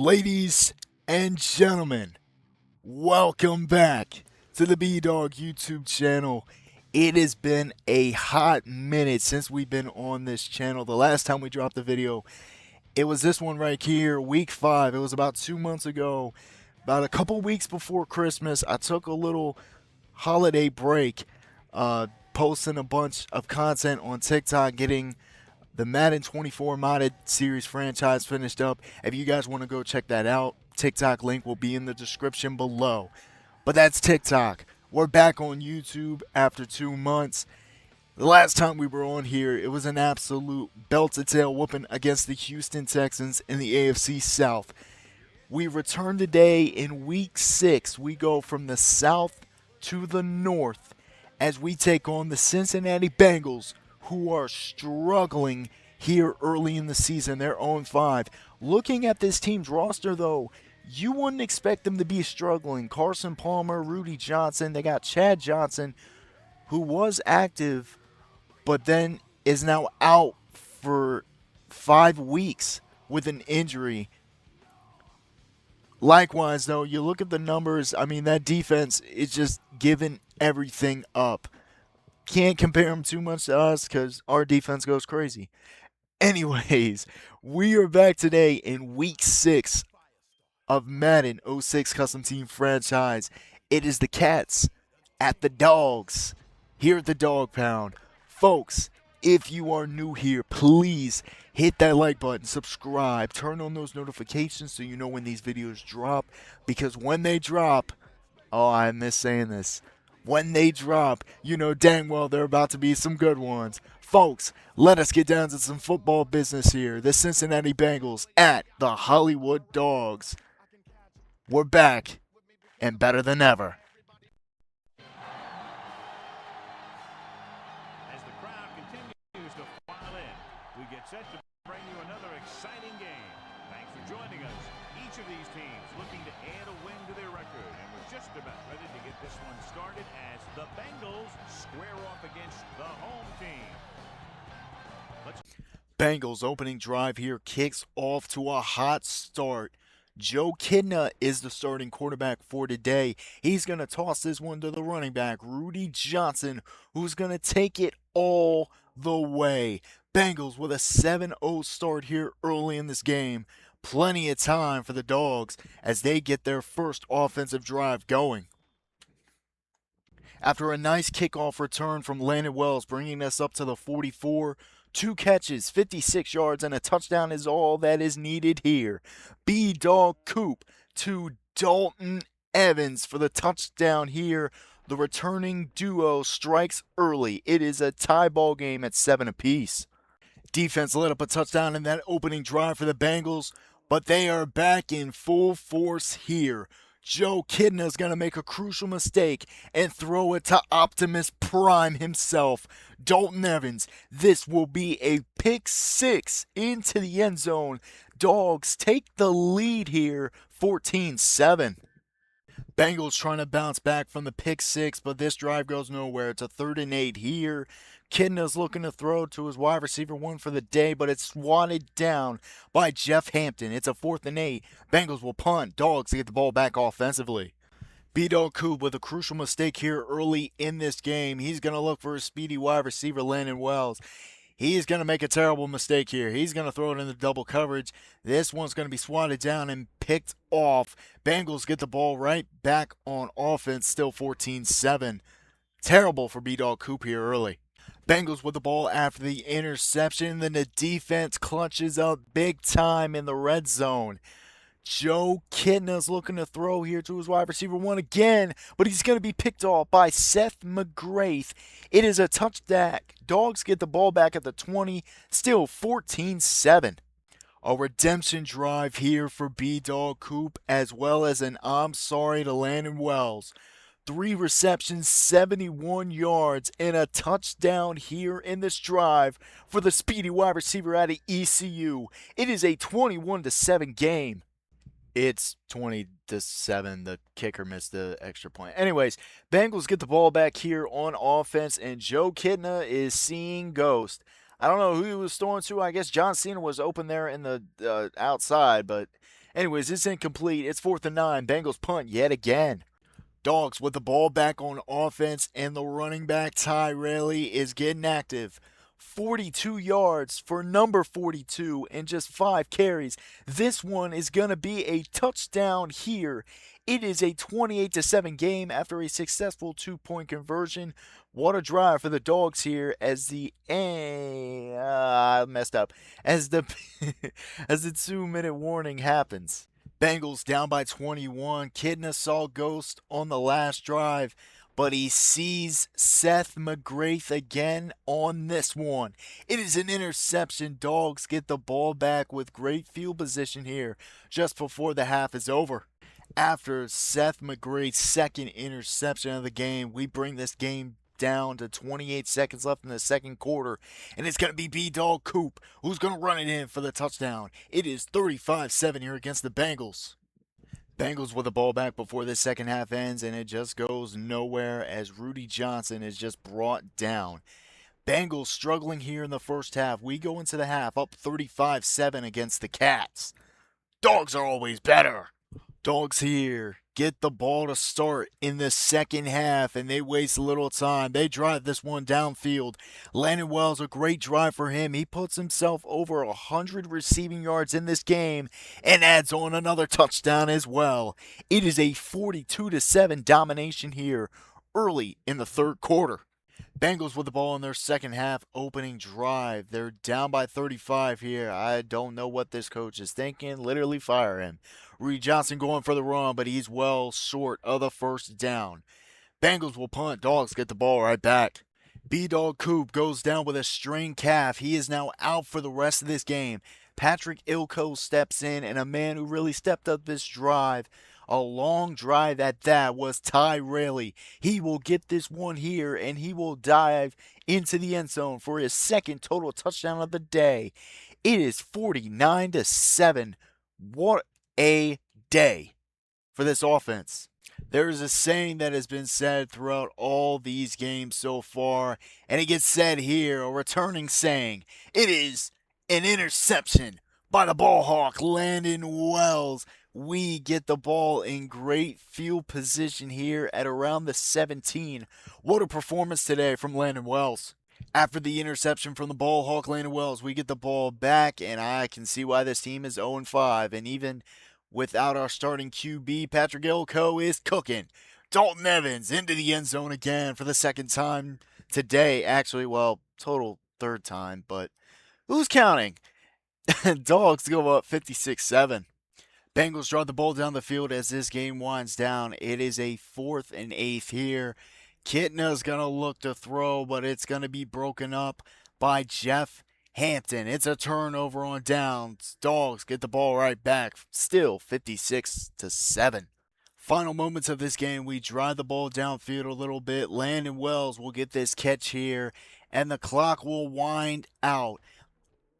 Ladies and gentlemen, welcome back to the B-Dog YouTube channel. It has been a hot minute since we've been on this channel. The last time we dropped a video, it was this one right here, week 5. It was about 2 months ago, about a couple weeks before Christmas. I took a little holiday break, posting a bunch of content on TikTok, getting the Madden 24 modded series franchise finished up. If you guys want to go check that out, TikTok link will be in the description below. But that's TikTok. We're back on YouTube after 2 months. The last time we were on here, it was an absolute belt-to-tail whooping against the Houston Texans in the AFC South. We return today in week 6. We go from the South to the North as we take on the Cincinnati Bengals, who are struggling here early in the season. They're 0-5. Looking at this team's roster, though, you wouldn't expect them to be struggling. Carson Palmer, Rudy Johnson, they got Chad Johnson, who was active, but then is now out for 5 weeks with an injury. Likewise, though, you look at the numbers, I mean, that defense is just giving everything up. Can't compare them too much to us because our defense goes crazy. Anyways, we are back today in week 6 of Madden 06 Custom Team Franchise. It is the Cats at the Dogs here at the Dog Pound. Folks, if you are new here, please hit that like button, subscribe, turn on those notifications so you know when these videos drop. Because when they drop, oh, I miss saying this. When they drop, you know dang well there are about to be some good ones. Folks, let us get down to some football business here. The Cincinnati Bengals at the Hollywood Dogs. We're back and better than ever. As the crowd continues to file in, we get set to bring you another exciting game. Thanks for joining us. Each of these teams looking to add a win to their record, and we're just about ready to get this one started as the Bengals square off against the home team. Bengals opening drive here kicks off to a hot start. Joe Kidna is the starting quarterback for today. He's going to toss this one to the running back, Rudy Johnson, who's going to take it all the way. Bengals with a 7-0 start here early in this game. Plenty of time for the Dogs as they get their first offensive drive going. After a nice kickoff return from Landon Wells, bringing us up to the 44, 2 catches, 56 yards, and a touchdown is all that is needed here. B-Dog Coop to Dalton Evans for the touchdown here. The returning duo strikes early. It is a tie ball game at 7 apiece. Defense let up a touchdown in that opening drive for the Bengals, but they are back in full force here. Joe Kidna is going to make a crucial mistake and throw it to Optimus Prime himself, Dalton Evans. This will be a pick 6 into the end zone. Dogs take the lead here, 14-7. Bengals trying to bounce back from the pick 6, but this drive goes nowhere. It's a 3rd and 8 here. Kidna's looking to throw to his wide receiver 1 for the day, but it's swatted down by Jeff Hampton. It's a 4th and 8. Bengals will punt. Dogs get the ball back offensively. B-Dog Coop with a crucial mistake here early in this game. He's going to look for a speedy wide receiver, Landon Wells. He's going to make a terrible mistake here. He's going to throw it into double coverage. This one's going to be swatted down and picked off. Bengals get the ball right back on offense, still 14-7. Terrible for B-Dog Coop here early. Bengals with the ball after the interception. Then the defense clutches up big time in the red zone. Joe Kidna's looking to throw here to his wide receiver 1 again, but he's going to be picked off by Seth McGrath. It is a touchdown. Dogs get the ball back at the 20, still 14-7. A redemption drive here for B-Dog Coop, as well as an I'm sorry to Landon Wells. 3 receptions, 71 yards, and a touchdown here in this drive for the speedy wide receiver out of ECU. It is a 21-7 game. It's 20-7. The kicker missed the extra point. Anyways, Bengals get the ball back here on offense, and Joe Kidna is seeing ghost. I don't know who he was throwing to. I guess John Cena was open there in the outside, but Anyways, it's incomplete. It's 4th and 9. Bengals punt yet again. Dogs with the ball back on offense, and the running back Ty Raley is getting active. 42 yards for number 42 and just 5 carries. This one is going to be a touchdown here. It is a 28-7 game after a successful 2-point conversion. What a drive for the Dogs here as I messed up. As the as the 2-minute warning happens. Bengals down by 21. Kidna saw Ghost on the last drive, but he sees Seth McGrath again on this one. It is an interception. Dogs get the ball back with great field position here just before the half is over. After Seth McGrath's second interception of the game, we bring this game down to 28 seconds left in the second quarter, and it's going to be B-Dog Coop who's going to run it in for the touchdown. It is 35-7 here against the Bengals. Bengals with the ball back before this second half ends, and it just goes nowhere as Rudy Johnson is just brought down. Bengals struggling here in the first half. We go into the half up 35-7 against the Cats. Dogs are always better. Dogs here get the ball to start in the second half, and they waste a little time. They drive this one downfield. Landon Wells, a great drive for him. He puts himself over 100 receiving yards in this game and adds on another touchdown as well. It is a 42-7 domination here early in the third quarter. Bengals with the ball in their second half opening drive. They're down by 35 here. I don't know what this coach is thinking. Literally fire him. Rudy Johnson going for the run, but he's well short of the first down. Bengals will punt. Dogs get the ball right back. B-Dog Coop goes down with a strained calf. He is now out for the rest of this game. Patrick Ilko steps in, and a man who really stepped up this drive, a long drive at that, was Ty Raley. He will get this one here, and he will dive into the end zone for his second total touchdown of the day. It is 49-7. What a day for this offense. There is a saying that has been said throughout all these games so far, and it gets said here, a returning saying. It is an interception by the ball hawk, Landon Wells. We get the ball in great field position here at around the 17. What a performance today from Landon Wells. After the interception from the ball hawk, Landon Wells, we get the ball back, and I can see why this team is 0-5. And even without our starting QB, Patrick Ilko is cooking. Dalton Evans into the end zone again for the second time today. Actually, well, total third time, but who's counting? Dogs go up 56-7. Bengals draw the ball down the field as this game winds down. It is a 4th and 8 here. Kitna's going to look to throw, but it's going to be broken up by Jeff Hampton. It's a turnover on downs. Dogs get the ball right back. Still 56-7. Final moments of this game, we drive the ball downfield a little bit. Landon Wells will get this catch here, and the clock will wind out.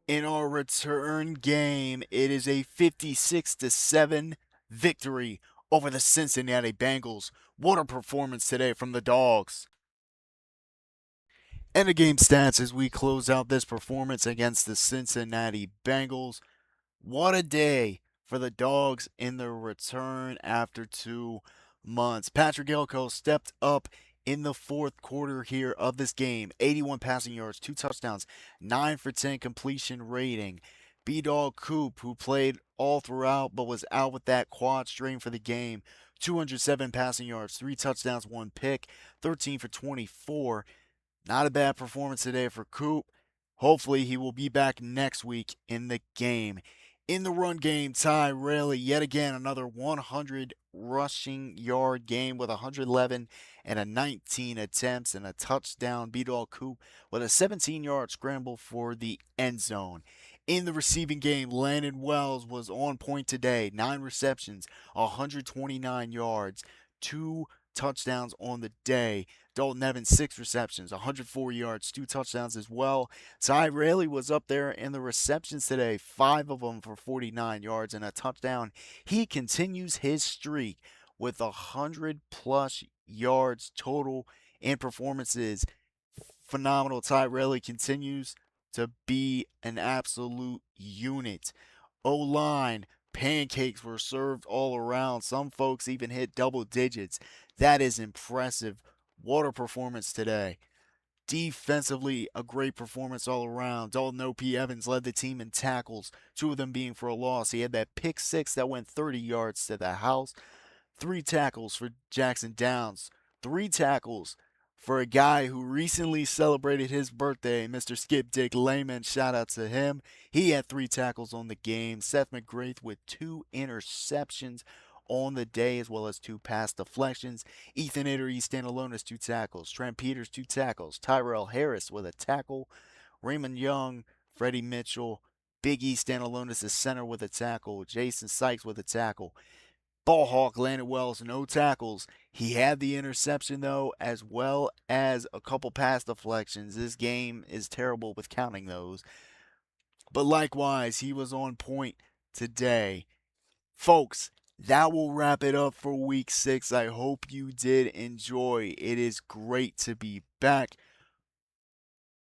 In our return game, it is a 56-7 victory over the Cincinnati Bengals. What a performance today from the Dogs. And the game stats as we close out this performance against the Cincinnati Bengals. What a day for the Dogs in their return after 2 months. Patrick Ilko stepped up in the fourth quarter here of this game. 81 passing yards, 2 touchdowns, 9 for 10 completion rating. B-Dog Coop, who played all throughout but was out with that quad strain for the game. 207 passing yards, 3 touchdowns, 1 pick, 13 for 24. Not a bad performance today for Coop. Hopefully he will be back next week in the game. In the run game, Ty Raley, yet again another 100 rushing yard game with 111 and a 19 attempts and a touchdown. B-Dog Coop with a 17-yard scramble for the end zone. In the receiving game, Landon Wells was on point today. 9 receptions, 129 yards, 2 touchdowns on the day. Dalton Evans, 6 receptions, 104 yards, 2 touchdowns as well. Ty Raley was up there in the receptions today, 5 of them for 49 yards and a touchdown. He continues his streak with 100-plus yards total in performances. Phenomenal. Ty Raley continues to be an absolute unit. O-line, Pancakes were served all around. Some folks even hit double digits. That is impressive water performance today. Defensively, a great performance all around. Dalton O.P. Evans led the team in tackles, two of them being for a loss. He had that pick six that went 30 yards to the house. Three tackles for Jackson Downs. Three tackles for a guy who recently celebrated his birthday, Mr. Skip Dick Lehman. Shout out to him. He had three tackles on the game. Seth McGrath with two interceptions on the day, as well as two pass deflections. Ethan Itery standalone as two tackles. Trent Peters, two tackles. Tyrell Harris with a tackle. Raymond Young, Freddie Mitchell, Big E standalone as the center with a tackle. Jason Sykes with a tackle. Ball hawk landed Wells, no tackles. He had the interception, though, as well as a couple pass deflections. This game is terrible with counting those. But likewise, he was on point today. Folks, that will wrap it up for week 6. I hope you did enjoy. It is great to be back.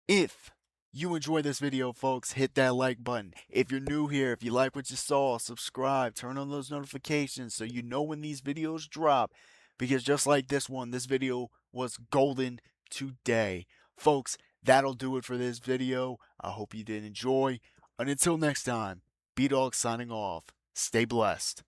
If you enjoyed this video, folks, hit that like button. If you're new here, if you like what you saw, subscribe, turn on those notifications so you know when these videos drop. Because just like this one, this video was golden today. Folks, that'll do it for this video. I hope you did enjoy. And until next time, B-Dawg signing off. Stay blessed.